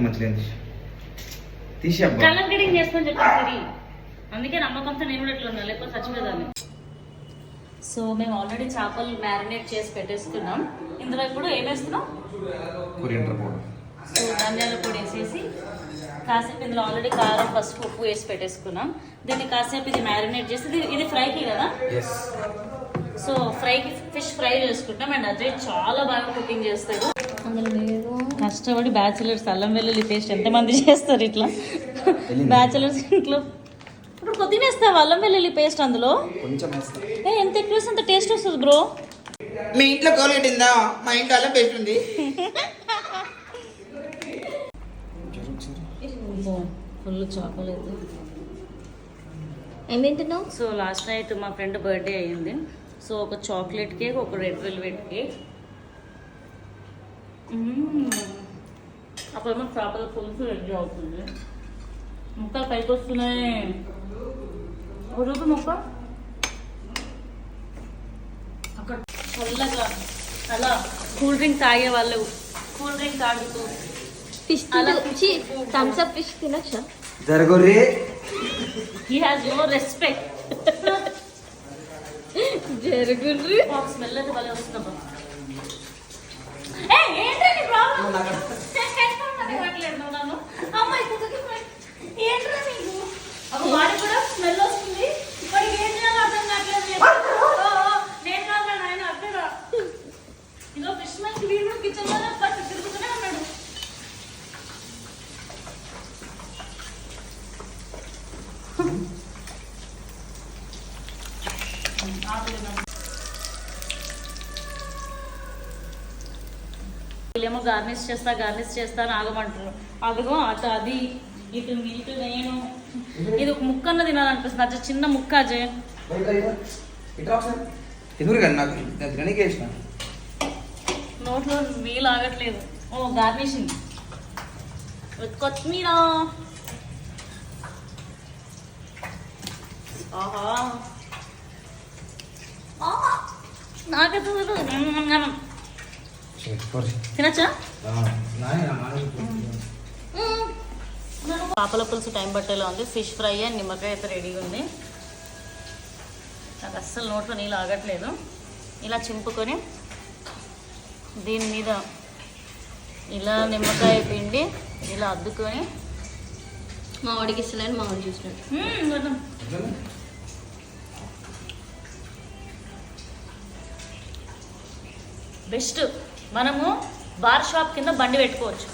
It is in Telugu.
మంచిగా తీసి కలర్ గ్రేడింగ్ చేసుకొని చెప్పారు. అందుకే నమ్మకంతో నేను కూడా ఇట్లా ఉన్నా, లేకపోతే చచ్చిపోయేదాన్ని. సో మేము ఆల్రెడీ చేపలు మ్యారినేట్ చేసి పెట్టేసుకున్నాం. ఇందులో ఇప్పుడు ఏం వేస్తున్నాం? Coriander powder. సో ధనియాల పొడి వేసేసి కాసేపు ఇందులో ఆల్రెడీ కారం, పసుపు, ఉప్పు వేసి పెట్టేసుకున్నాం. దీన్ని కాసేపు ఇది మ్యారినేట్ చేసి ఇది ఫ్రైకి కదా. సో ఫ్రైకి ఫిష్ ఫ్రై చేసుకుంటాం. అండ్ అజయ్ చాలా బాగా కుకింగ్ చేస్తాడు. కష్టపడి బ్యాచిలర్స్ అల్లం వెల్లుల్లి పేస్ట్ ఎంతమంది చేస్తారు ఇట్లా బ్యాచిలర్స్ ఇంట్లో. ఇప్పుడు కొద్దిగా వేస్తావు అల్లం వెల్లుల్లి పేస్ట్ అందులో కొంచెం. ఎంత ఎక్కువ అంత టేస్ట్ వస్తుంది బ్రో. మీ ఇంట్లో కోల్గేట్ ఉందా? మా ఇంట్లో అల్లం పేస్ట్ ఉంది. ఫుల్ చాక్లెట్ ఏం తింటున్నావు? సో లాస్ట్ నైట్ మా ఫ్రెండ్ బర్త్డే అయ్యింది. సో ఒక చాక్లెట్ కేక్, ఒక రెడ్ వెల్వెట్ కేక్. అప్పుడేమో చేపల పులుసు రెడీ అవుతుంది. ముక్కలు పైకి వస్తున్నాయి. ఒక రూపాయి ముక్క అక్కడ చల్లగా అలా కూల్ డ్రింక్ తాగే వాళ్ళు కూల్ డ్రింక్ తాగుతూ ఫిష్ థమ్స్ అప్ ఫిష్ తినొచ్చా? జరగొర్రి. He has no respect. జరుగుర్రి. స్మెల్ అయితే భలే వస్తున్నా. ఏంటండి ప్రాబ్లం? నన్ను అమ్మాయి ఏంట్రా నీకు? వాడికి కూడా స్మెల్ వస్తుంది. వాడికి ఏం చేయాలో అర్థం కావట్లేదు. నేను కాదు ఆయన అర్థరా. ఇదో ఫిష్ మ్యాన్ వీడు కిచెన్ లో తిరుగుతూనే ఉన్నాడు. వీళ్ళేమో గార్నిష్ చేస్తా అని ఆగమంటారు. అదిగో అటు అది ఇటు నేను ఇది ఒక ముక్క అన్న తినాలనిపిస్తుంది. అజయ్ చిన్న ముక్క అజయ్. నోట్లో నీళ్ళు ఆగట్లేదు. ఓ గార్నిషింగ్ విత్ కొత్తిమీర. నాకైతే తినచ్చా? చేపల పులుసు టైం పట్టేలా ఉంది. ఫిష్ ఫ్రై అండ్ నిమ్మకాయ అయితే రెడీగా ఉంది. నాకు అస్సలు నోట్లో నీళ్ళు ఆగట్లేదు. ఇలా చింపుకొని దీని మీద ఇలా నిమ్మకాయ పిండి ఇలా అద్దుకొని మా వాడికి ఇస్తున్నాను, మా వాడు చూసినట్టు. బెస్ట్. మనము బార్ షాప్ కింద బండి పెట్టుకోవచ్చు.